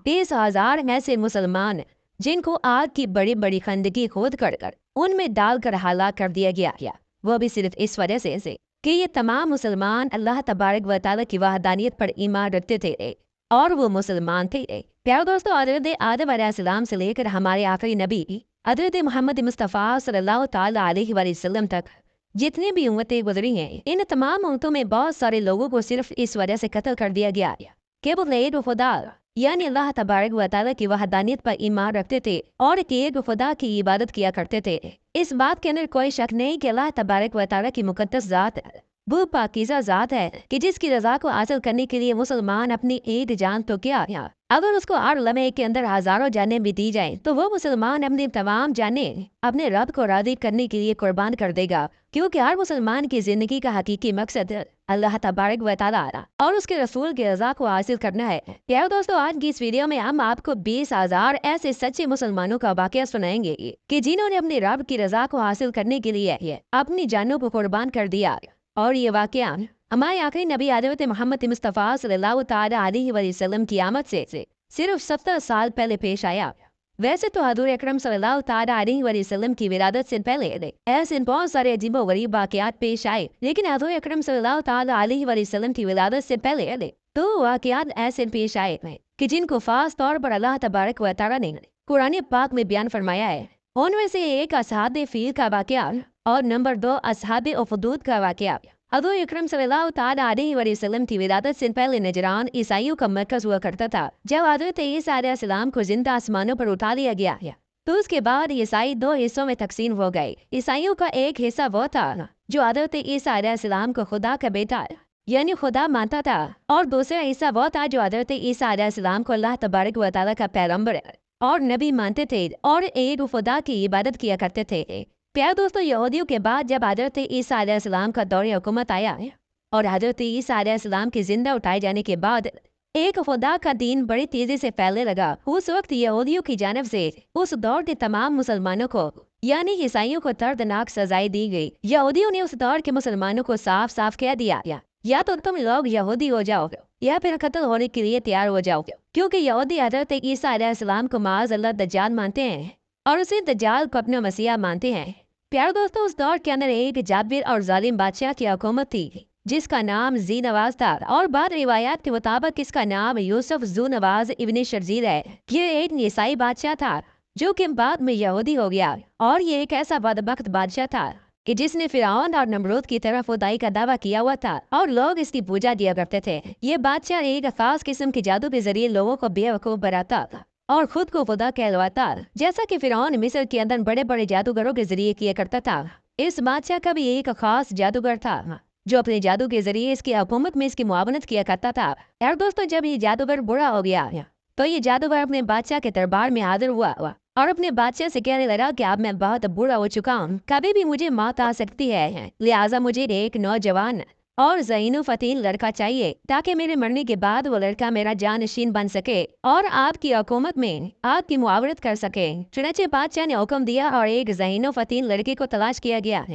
20,000 ऐसे मुसलमान जिनको आग की बड़ी बड़ी खंदकी खोद कर उनमें डालकर हलाक कर दिया गया। वो भी सिर्फ इस वजह से कि ये तमाम मुसलमान अल्लाह तबारक व तआला की वहदानियत पर ईमान रखते थे और वो मुसलमान थे। प्यारे दोस्तों, हज़रत आदम अलैहिस्सलाम से लेकर हमारे आखिरी नबी हज़रत मोहम्मद मुस्तफ़ा सल्लल्लाहु ताला अलैहि वसल्लम तक जितनी भी उम्मतें गुजरी हैं, इन तमाम उम्मतों में बहुत सारे लोगों को सिर्फ इस वजह से कत्ल कर दिया गया कि वो एक खुदा यानी अल्लाह तबारक व तआला की वहदानियत पर ईमान रखते थे और एक खुदा की इबादत किया करते थे। इस बात के अंदर कोई शक नहीं कि अल्लाह तबारक व तआला की मुकद्दस ज़ात वो पाकीज़ा ज़ात है कि जिसकी रज़ा को हासिल करने के लिए मुसलमान अपनी एक जान तो क्या अगर उसको हर लम्हे के अंदर हज़ारों जानें भी दी जाएं तो वो मुसलमान अपनी तमाम जानें अपने रब को राज़ी करने के लिए कुर्बान कर देगा, क्योंकि हर मुसलमान की ज़िंदगी का हकीकी मकसद अल्लाह तबारक व तआला और उसके रसूल की रज़ा को हासिल करना है। प्यारे दोस्तों, आज की इस वीडियो में हम आपको 20,000 ऐसे सच्चे मुसलमानों का वाक़या सुनाएंगे कि जिन्होंने अपने रब की रज़ा को हासिल करने के लिए अपनी जानों को कुर्बान कर दिया। और ये वाक़या हमारे आखिरी नबी हज़रत मोहम्मद मुस्तफ़ा सल्लल्लाहु ताला अलैहि वसल्लम की आमद से सिर्फ 70 साल पहले पेश आया। वैसे तो हज़ूर अकरम सल्लल्लाहु ताला अलैहि वसल्लम की विलादत से पहले ऐसे बहुत सारे अजीबो गरीब वाक़यात पेश आए, लेकिन हज़ूर अकरम सल्लल्लाहु ताला अलैहि वसल्लम की विलादत से पहले तो वाक़यात ऐसे पेश आए कि जिनको खास तौर पर अल्लाह तबारक व तआला ने कुरान पाक में बयान फरमाया है। उनमें से एक असहाब फील का वाक़या और नंबर 2 असहाब उखदूद का वाक़या। हज़ूर अकरम सल्लल्लाहु ताला अलैहि वसल्लम की विलादत से पहले नजरान ईसाइयों का मरकज़ हुआ करता था। जब हज़रत ईसा अलैहिस्सलाम को जिंदा आसमानों पर उठा लिया गया तो उसके बाद ईसाई 2 हिस्सों में तकसीम हो गए। ईसाइयों का एक हिस्सा वो था जो हज़रत ईसा अलैहिस्सलाम को खुदा का बेटा यानी खुदा मानता था, और दूसरा हिस्सा वो था जो हज़रत ईसा अलैहिस्सलाम को अल्लाह तबारक व तआला का पैगंबर और नबी मानते थे और एक खुदा की इबादत किया करते थे। प्यारे दोस्तों, यहूदियों के बाद जब हज़रत ईसा अलैहिस्सलाम का दौर हुकूमत आया और हज़रत ईसा अलैहिस्सलाम के जिंदा उठाए जाने के बाद एक खुदा का दीन बड़ी तेजी से फैलने लगा। उस वक्त यहूदियों की जानिब से उस दौर के तमाम मुसलमानों को यानी ईसाइयों को दर्दनाक सजाएं दी गई। यहूदियों ने उस दौर के मुसलमानों को साफ साफ कह दिया या तो तुम लोग यहूदी हो जाओ या फिर कत्ल होने के लिए तैयार हो जाओ, क्योंकि यहूदी हज़रत ईसा अलैहिस्सलाम को माज़ अल्लाह दज्जाल मानते हैं और उसे दज्जाल को अपना मसीहा मानते हैं। प्यारे दोस्तों, उस दौर के अंदर एक जाबिर और जालिम बादशाह की हुकूमत थी जिसका नाम जी नवाज था, और बाद रिवायात के मुताबिक इसका नाम यूसुफ जू नवाज इब्न शर्जील है। ये एक ईसाई बादशाह था जो कि बाद में यहूदी हो गया, और ये एक ऐसा बदबख्त बादशाह था कि जिसने फिरौन और नमरूद की तरफ खुदाई का दावा किया हुआ था और लोग इसकी पूजा दिया करते थे। ये बादशाह एक खास किस्म के जादू के जरिए लोगों को बेवकूफ बनाता था और खुद को खुदा कहलवाता, जैसा कि फिरौन मिस्र के अंदर बड़े बड़े जादूगरों के जरिए किया करता था। इस बादशाह का भी एक खास जादूगर था जो अपने जादू के जरिए इसकी हुकूमत में इसकी मुआवनत किया करता था। यार दोस्तों, जब ये जादूगर बुरा हो गया तो ये जादूगर अपने बादशाह के दरबार में हाजिर हुआ और अपने बादशाह से कहने लगा कि अब मैं बहुत बुरा हो चुका हूँ, कभी भी मुझे मौत आ सकती है, लिहाजा मुझे एक नौजवान और ज़हीनो फतीन लड़का चाहिए ताकि मेरे मरने के बाद वो लड़का मेरा जानशीन बन सके और आपकी हुकूमत में आपकी मुआवरत कर सके। चुनाचे बादशाह ने हुक्म दिया और एक ज़हीनो फतीन लड़के को तलाश किया गया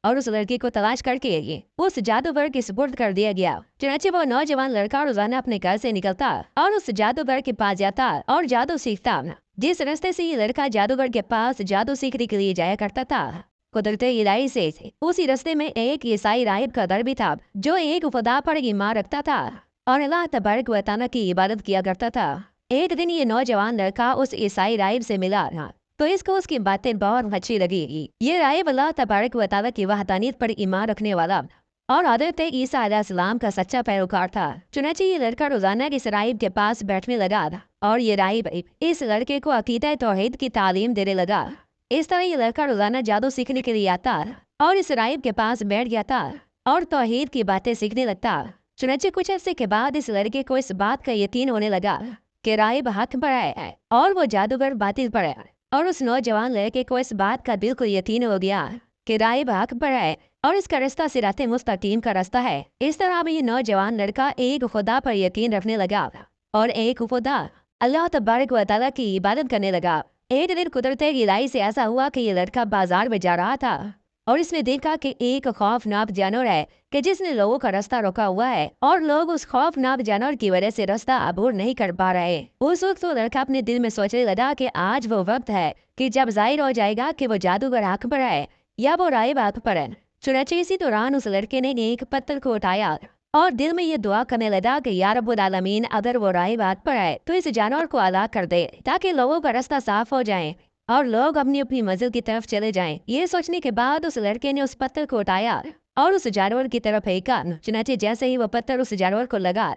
और उस लड़के को तलाश करके उस जादूगर के सुपुर्द कर दिया गया। चुनाचे वो नौजवान लड़का रोजाना अपने घर से निकलता और उस जादूगर के पास जाता और जादू सीखता। जिस रास्ते से ये लड़का जादूगर के पास जादू सीखने के लिए जाया करता था, कुदरत इलाही से उसी रास्ते में एक ईसाई राहिब का दर भी था जो एक खुदा पर ईमान रखता था और अल्लाह तबारक व तआला की इबादत किया करता था। एक दिन ये नौजवान लड़का उस ईसाई राहिब से मिला तो इसको उसकी बातें बहुत अच्छी लगी। ये राहिब अल्लाह तबारक व तआला की वहदानियत पर ईमान रखने वाला और हज़रत ईसा अलैहिस्सलाम का सच्चा पैरोकार था। चुनांचे ये लड़का रोजाना इस राहिब के पास बैठने लगा और ये राहिब इस लड़के को अकीदा तौहीद की तालीम देने लगा। इस तरह ये लड़का रोजाना जादू सीखने के लिए आता और इस राहिब के पास बैठ जाता और तौहीद की बातें सीखने लगता। चुनांचे कुछ अर्से के बाद इस लड़के को इस बात का यकीन होने लगा कि राहिब हक पर है और वो जादूगर बातिल पर है, और उस नौजवान लड़के को इस बात का बिल्कुल यकीन हो गया कि राहिब हक पर है और इसका रास्ता सिराते मुस्तकीम का रास्ता है। इस तरह ये नौजवान लड़का एक खुदा पर यकीन रखने लगा और एक खुदा अल्लाह तबारक व तआला की इबादत करने लगा। एक दिन कुदरत इलाही से ऐसा हुआ कि ये लड़का बाजार में जा रहा था और इसने देखा कि एक खौफनाक जानवर है कि जिसने लोगों का रास्ता रोका हुआ है और लोग उस खौफनाक जानवर की वजह से रास्ता अबूर नहीं कर पा रहे। उस वक्त तो लड़का अपने दिल में सोचने लगा कि आज वो वक्त है कि जब जाहिर हो जाएगा कि वो जादूगर आंख पर है या वो राहिब आंख पर है। चुनाचे इसी दौरान उस लड़के ने एक पत्थर को उठाया और दिल में ये दुआ करने लगा कि या रब्बुल आलमीन, अगर वो राहिब आंख पर है तो इस जानवर को हलाक कर दे ताकि लोगों का रास्ता साफ हो जाए और लोग अपनी अपनी मंजिल की तरफ चले जाएं। ये सोचने के बाद उस लड़के ने उस पत्थर को उठाया और उस जानवर की तरफ फेंका। चुनाचे जैसे ही वो पत्थर उस जानवर को लगा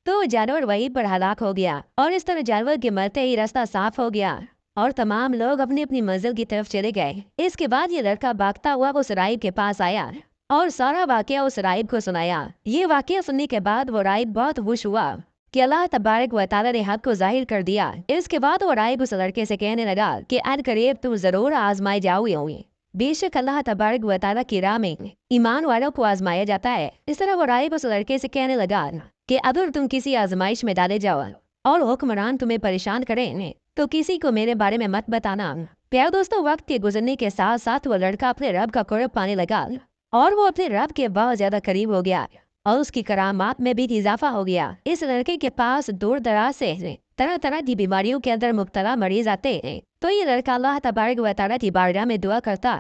तो जानवर वहीं पर हलाक हो गया और इस तरह जानवर के मरते ही रास्ता साफ हो गया और तमाम लोग अपनी अपनी मंजिल की तरफ चले गए। इसके बाद ये लड़का भागता हुआ उस राहिब के पास आया और सारा वाकया उस राहिब को सुनाया। ये वाकया सुनने के बाद वो राहिब बहुत खुश हुआ कि अल्लाह तबारक व तआला ने हक को जाहिर कर दिया। इसके बाद वो राहिब उस लड़के से कहने लगा कि अनकरीब तुम जरूर आजमाए जाओगे। बेशक अल्लाह तबारक व तआला की राह में ईमान वालों को आजमाया जाता है। इस तरह वो राहिब उस लड़के से कहने लगा कि अगर तुम किसी आजमाइश में डाले जाओ और हुक्मरान तुम्हें परेशान करें तो किसी को मेरे बारे में मत बताना। प्यारे दोस्तों, वक्त के गुजरने के साथ साथ वो लड़का अपने रब का कुर्ब पाने लगा और वो अपने रब के बहुत ज्यादा करीब हो गया और उसकी करामात में भी इजाफा हो गया। इस लड़के के पास दूर दराज से तरह तरह की बीमारियों के अंदर मुब्तला मरीज आते हैं तो ये लड़का अल्लाह तबारक व तआला की बारगाह में दुआ करता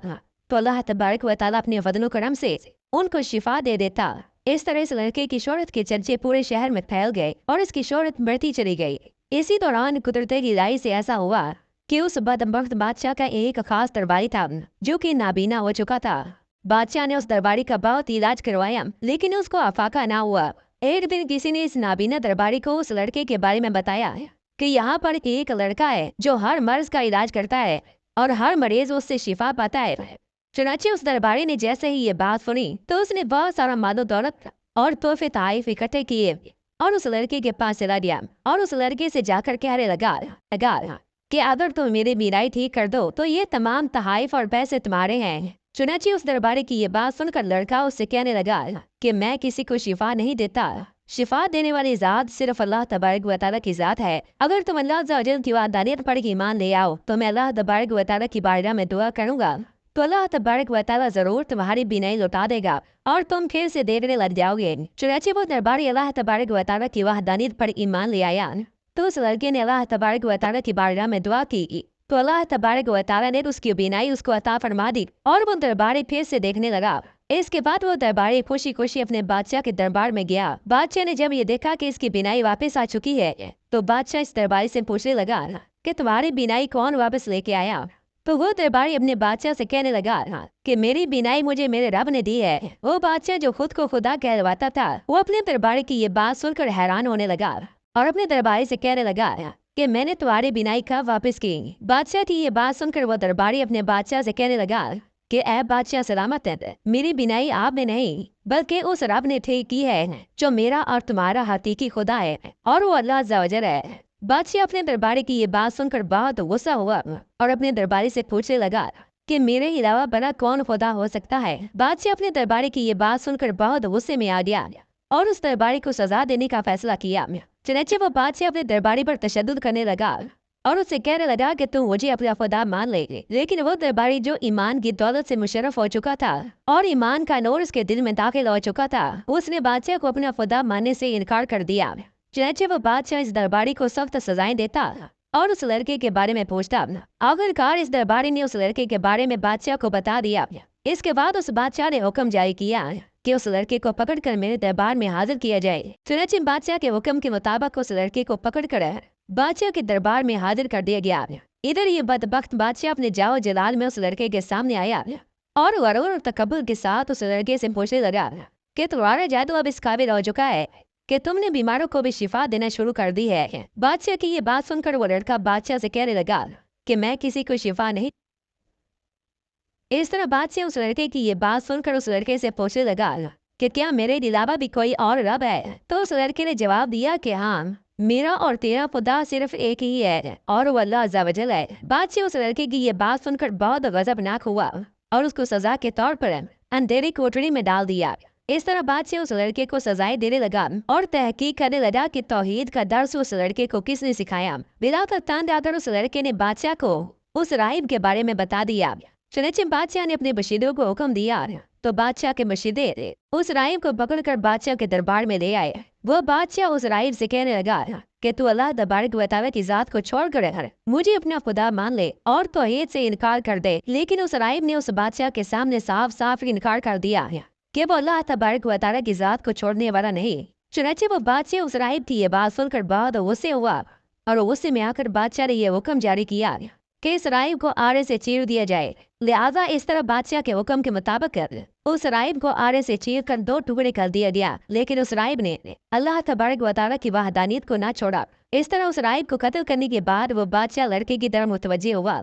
तो अल्लाह तबारक व तआला अपने फजल करम से उनको शिफा दे देता। इस तरह इस लड़के की शोहरत के चर्चे पूरे शहर में फैल गए और इसकी शोहरत बढ़ती चली गई। इसी दौरान कुदरत की राय से ऐसा हुआ कि उस बदबख्त बादशाह का एक खास दरबारी था जो कि नाबीना हो चुका था। बादशाह ने उस दरबारी का बहुत इलाज करवाया लेकिन उसको अफाका ना हुआ। एक दिन किसी ने इस नाबीना दरबारी को उस लड़के के बारे में बताया कि यहाँ पर एक लड़का है जो हर मर्ज का इलाज करता है और हर मरीज उससे शिफा पाता है। चुनाचे उस दरबारी ने जैसे ही ये बात सुनी तो उसने बहुत सारा मालो दौलत और तोहफे ताइफ इकट्ठे किए और उस लड़के के पास चला गया और उस लड़के से जाकर कहने लगा कि अगर तुम मेरी बीमारी ठीक कर दो तो ये तमाम तहाइफ और पैसे तुम्हारे हैं। चुनाचे उस दरबारी की ये बात सुनकर लड़का उससे कहने लगा कि मैं किसी को शिफा नहीं देता। शिफा देने वाली ज़ात सिर्फ अल्लाह तबारक व तआला की ज़ात है। अगर तुम अल्लाह अज़्ज़ा वजल की वहदानियत पर ईमान ले आओ तो मैं अल्लाह तबारक व तआला की बारगाह में दुआ करूंगा तो अल्लाह तबारक व तआला जरूर तुम्हारी बीनाई लौटा देगा और तुम फिर से देखने लग जाओगे। चुनाचे वो दरबारी अल्लाह तबारक व तआला की वहदानियत पर ईमान ले आया तो उस लड़के ने अल्लाह तबारक व तआला की बारगाह में दुआ की तो अल्लाह तबारक व तआला ने उसकी बीनाई उसको अता फरमा दी और वो दरबारी फिर से देखने लगा। इसके बाद वो दरबारी खुशी खुशी अपने बादशाह के दरबार में गया। बादशाह ने जब ये देखा कि इसकी बीनाई वापस आ चुकी है तो बादशाह इस दरबारी से पूछने लगा कि तुम्हारी बीनाई कौन वापस लेके आया। तो वो दरबारी अपने बादशाह से कहने लगा कि मेरी बीनाई मुझे मेरे रब ने दी है। वो बादशाह जो खुद को खुदा कहलवाता था वो अपने दरबारी की ये बात सुनकर हैरान होने लगा और अपने दरबारी से कहने लगा कि मैंने तुम्हारी बीनाई कब वापस की। बादशाह की ये बात सुनकर वो दरबारी अपने बादशाह से कहने लगा कि ऐ बादशाह सलामत है, मेरी बीनाई आप में नहीं बल्कि उस रब ने ठीक की है जो मेरा और तुम्हारा हकीकी खुदा है और वो अल्लाह अज़्ज़ा वजल है। बादशाह अपने दरबारी की ये बात सुनकर बहुत गुस्सा हुआ और अपने दरबारी से पूछने लगा कि मेरे अलावा बड़ा कौन खुदा हो सकता है। बादशाह अपने दरबारी की ये बात सुनकर बहुत गुस्से में आ गया और उस दरबारी को सजा देने का फैसला किया। चुनाचे वो बादशाह अपने दरबारी पर तशद्दुद करने लगा और उससे कहने लगा कि तुम मुझे अपना खुदा मान ले। लेकिन वो दरबारी जो ईमान की दौलत से मुशर्रफ हो चुका था और ईमान का नूर उसके दिल में दाखिल हो चुका था उसने बादशाह को अपना खुदा मानने से इनकार कर दिया। चुनाचे वो बादशाह इस दरबारी को सख्त सजाएं देता और उस लड़के के बारे में पूछता। आखिरकार इस दरबारी ने उस लड़के के बारे में बादशाह को बता दिया। इसके बाद उस बादशाह ने हुक्म जारी किया कि उस लड़के को पकड़कर मेरे दरबार में हाजिर किया जाए। चुनाचे बादशाह के हुक्म के मुताबिक उस लड़के को पकड़कर बादशाह के दरबार में हाजिर कर दिया गया। इधर ये बदबख्त बादशाह अपने जाओ जलाल में उस लड़के के सामने आया और गरूर और तकब्बुर के साथ उस लड़के से पूछने लगा कि तुम्हारा जादू अब इस काबिल हो चुका है कि तुमने बीमारों को भी शिफा देना शुरू कर दी है। बादशाह की ये बात सुनकर वो लड़का बादशाह से कहने लगा कि मैं किसी को शिफा नहीं। इस तरह बादशाह उस लड़के की ये बात सुनकर उस लड़के से पूछने लगा कि क्या मेरे अलावा भी कोई और रब है। तो उस लड़के ने जवाब दिया कि हाँ, मेरा और तेरा खुदा सिर्फ एक ही है और वो अल्लाह अज़्ज़ा वजल है। बादशाह उस लड़के की ये बात सुनकर बहुत गज़बनाक हुआ और उसको सजा के तौर पर अंधेरी कोठरी में डाल दिया। इस तरह बादशाह उस लड़के को सजाएं देने लगा और तहकीक करने लगा कि तौहीद का दर्स उस लड़के को किसने सिखाया। बिला तरतान उस लड़के ने बादशाह को उस राहिब के बारे में बता दिया। चुनाचे बादशाह ने अपने बशीरों को हुक्म दिया तो बादशाह के बशीरे उस राइब को पकड़कर बादशाह के दरबार में ले आए। वो बादशाह उस राइब से कहने लगा कि तू अल्लाह तबारक व तआला की जात को छोड़ कर मुझे अपना खुदा मान ले और तौहीद से इनकार कर दे। लेकिन उस राइब ने उस बादशाह के सामने साफ साफ इनकार कर दिया कि वो अल्लाह तबारक व तआला की जात को छोड़ने वाला नहीं। चुनाचे वो बादशाह उस राइब की ये बात सुनकर बहुत गुस्से हुआ और गुस्से में आकर बादशाह ने यह हुक्म जारी किया कि इस राइब को आरे से चीर दिया जाए। लिहाजा इस तरह बादशाह के हुक्म के मुताबिक उस राइब को आरे से चीर कर 2 टुकड़े कर दिया गया। लेकिन उस राइब ने अल्लाह तबारक व तआला की वहदानियत को ना छोड़ा। इस तरह उस राइब को कत्ल करने के बाद वो बादशाह लड़के की तरफ मुतवज्जे हुआ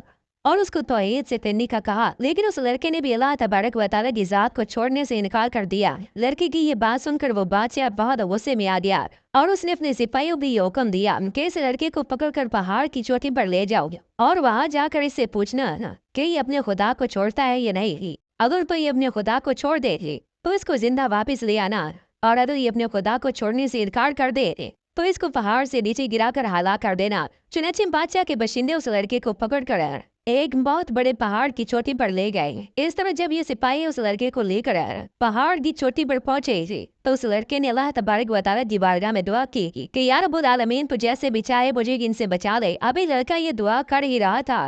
और उसको तौहीद से तन्नी का कहा। लेकिन उस लड़के ने भी अल्लाह तबारक व तआला की जात को छोड़ने से इनकार कर दिया। लड़के की ये बात सुनकर वो बादशाह बहुत गुस्से में आ गया और उसने अपने सिपाहियों भी हुक्म दिया कि इस लड़के को पकड़कर पहाड़ की चोटी पर ले जाओ और वहां जाकर इससे पूछना कि ये अपने खुदा को छोड़ता है या नहीं। अगर तो ये अपने खुदा को छोड़ दे तो इसको जिंदा वापस ले आना, और अगर ये अपने खुदा को छोड़ने से इनकार कर दे तो इसको पहाड़ से नीचे गिराकर हलाक कर देना। चुनाचे बादशाह के बशिंदे उस लड़के को पकड़कर एक बहुत बड़े पहाड़ की चोटी पर ले गए। इस तरह जब ये सिपाही उस लड़के को लेकर पहाड़ की चोटी पर पहुंचे तो उस लड़के ने अल्लाह तबारक व तआला की बारगाह में दुआ की कि या रब्बुल आलमीन तो जैसे भी चाहे मुझे इनसे बचा ले। अभी लड़का ये दुआ कर ही रहा था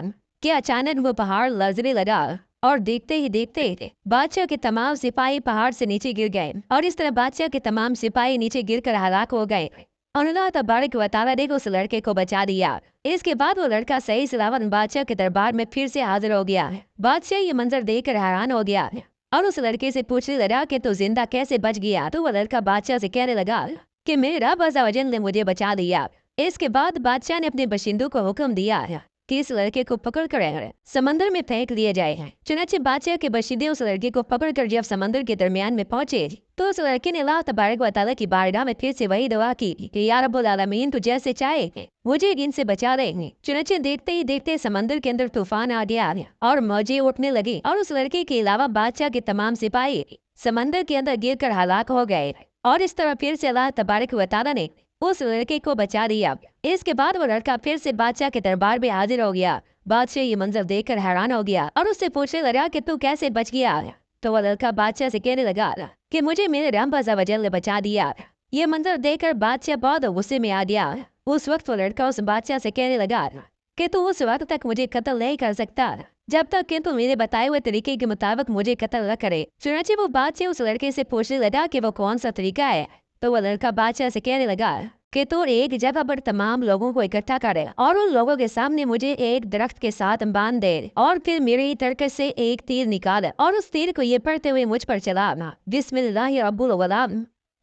कि अचानक वो पहाड़ लर्जने लगा और देखते ही देखते बादशाह के तमाम सिपाही पहाड़ से नीचे गिर गए और इस तरह बादशाह के तमाम सिपाही नीचे गिरकर हलाक हो गए और अल्लाह तबारक व तआला ने उस लड़के को बचा दिया। इसके बाद वो लड़का सही सलामत बादशाह के दरबार में फिर से हाजिर हो गया। बादशाह ये मंजर देखकर हैरान हो गया और उस लड़के से पूछने लगा कि तू जिंदा कैसे बच गया। तो वो लड़का बादशाह से कहने लगा कि मेरे रब अज़्ज़ा वजल ने मुझे बचा दिया। इसके बाद बादशाह ने अपने बशिंदों को हुक्म दिया कि इस लड़के को पकड़ कर समंदर में फेंक दिया जाए। चुनाचे बादशाह के बशिंदे उस लड़के को पकड़कर जब समंदर के दरमियान में पहुंचे तो उस लड़के ने अल्लाह तबारक व तआला की बारगाह में फिर से वही दुआ की कि या रब्बुल आलमीन तू जैसे चाहे मुझे इनसे बचा ले। चुनाचे देखते ही देखते समंदर के अंदर तूफान आ गया और मौजें उठने लगी और उस लड़के के अलावा बादशाह के तमाम सिपाही समंदर के अंदर गिर कर हलाक हो गए और इस तरह फिर से अल्लाह तबारक व तआला ने उस लड़के को बचा दिया। इसके बाद वो लड़का फिर से बादशाह के दरबार में हाजिर हो गया। बादशाह ये मंजर देखकर हैरान हो गया और उससे पूछने लगा कि तू कैसे बच गया। तो वो लड़का बादशाह से कहने लगा कि मुझे मेरे रब अज़्ज़ा वजल ने बचा दिया। ये मंजर देखकर बादशाह बहुत गुस्से में आ गया। उस वक्त वो लड़का उस बादशाह से कहने लगा कि तू उस वक्त तक मुझे कत्ल नहीं कर सकता जब तक कि तू मेरे बताए हुए तरीके के मुताबिक मुझे कत्ल न करे। चुनांचे वो बादशाह उस लड़के से पूछने लगा कि वो कौन सा तरीका है। तो वह लड़का बादशाह से कहने लगा कि तू एक जगह पर तमाम लोगों को इकट्ठा करे और उन लोगों के सामने मुझे एक दरख्त के साथ बांध दे और फिर मेरी तरकश से एक तीर निकाल और उस तीर को ये पढ़ते हुए मुझ पर चलाना, बिस्मिल्लाहि रब्बुल गलाम।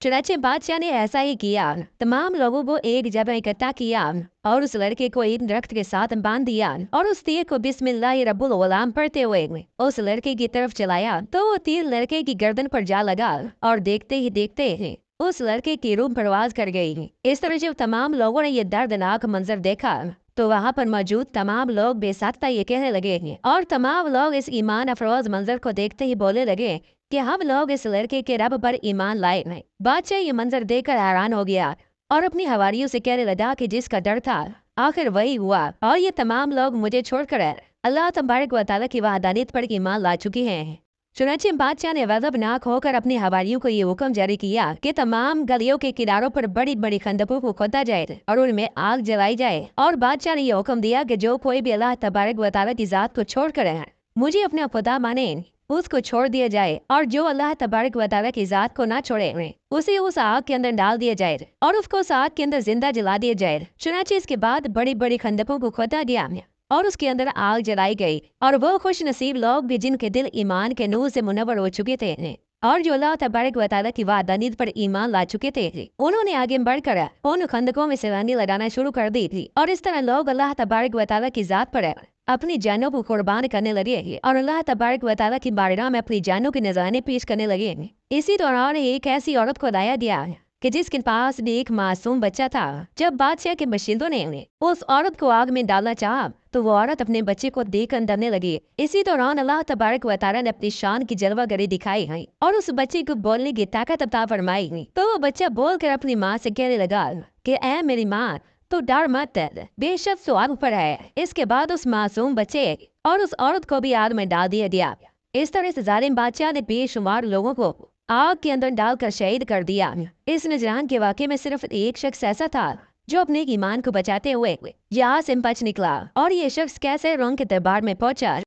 चुनांचे बादशाह ने ऐसा ही किया। तमाम लोगों को एक जगह इकट्ठा किया और उस लड़के को एक दरख्त के साथ बांध दिया और उस तीर को बिस्मिल्लाहि रब्बुल गलाम पढ़ते हुए उस लड़के की तरफ चलाया तो वो तीर लड़के की गर्दन पर जा लगा और देखते ही देखते उस लड़के की रूह परवाज कर गई। इस तरह जब तमाम लोगों ने ये दर्दनाक मंजर देखा तो वहाँ पर मौजूद तमाम लोग बेसाख्ता ये कहने लगे और तमाम लोग इस ईमान अफरोज मंजर को देखते ही बोले लगे कि हम लोग इस लड़के के रब पर ईमान लाए नहीं। बादशाह ये मंजर देखकर हैरान हो गया और अपनी हवारियों से कहने लगा कि जिसका डर था आखिर वही हुआ और ये तमाम लोग मुझे छोड़कर अल्लाह तबारक व तआला की वहदानियत पर ईमान ला चुके हैं। चुनांचे बादशाह ने गज़बनाक होकर अपने हवारियों को ये हुक्म जारी किया कि तमाम गलियों के किनारों पर बड़ी बड़ी खंदकों को खोदा जाए और उनमें आग जलाई जाए और बादशाह ने ये हुक्म दिया कि जो कोई भी अल्लाह तबारक व तआला की जात को छोड़कर मुझे अपना खुदा माने उसको छोड़ दिया जाए और जो अल्लाह तबारक व तआला की जात को ना छोड़े उसे उस आग के अंदर डाल दिया जाए और उसको उस आग के अंदर जिंदा जला दिया जाए। चुनांचे इसके बाद बड़ी बड़ी खंदकों को खोदा गया और उसके अंदर आग जलाई गई और वो खुश नसीब लोग भी जिनके दिल ईमान के नूर से मुनव्वर हो चुके थे और जो अल्लाह तबारक व तआला की वहदानियत पर ईमान ला चुके थे उन्होंने आगे बढ़कर उन खंदकों में सलामी लगाना शुरू कर दी थी और इस तरह लोग अल्लाह तबारक व तआला की जात पर अपनी जानों को कुर्बान करने लगे और अल्लाह तबारक व तआला की बारगाह में अपनी जानों के नज़राने पेश करने लगे। इसी दौरान एक ऐसी औरत को लाया गया कि जिसके पास भी एक मासूम बच्चा था। जब बादशाह के बशिंदों ने उस औरत को आग में डालना चाहा तो वो औरत अपने बच्चे को देखकर डरने लगी। इसी दौरान अल्लाह तबारक व तआला ने अपनी शान की जलवागरी दिखाई है और उस बच्चे को बोलने की ताकत अता फरमाई। तो वो बच्चा बोलकर अपनी माँ से कहने लगा कि ऐ मेरी माँ, تو ڈر مت ہے، بے شک سوال پر ہے۔ اس کے بعد اس معصوم بچے اور اس عورت کو بھی آگ میں ڈال دیا گیا۔ اس طرح سے ظالم بادشاہ نے بے شمار لوگوں کو آگ کے اندر ڈال کر شہید کر دیا۔ اس نجران کے واقعے میں صرف ایک شخص ایسا تھا جو اپنے ایمان کو بچاتے ہوئے یہاں سے بچ نکلا، اور یہ شخص کیسے روم کے دربار میں پہنچا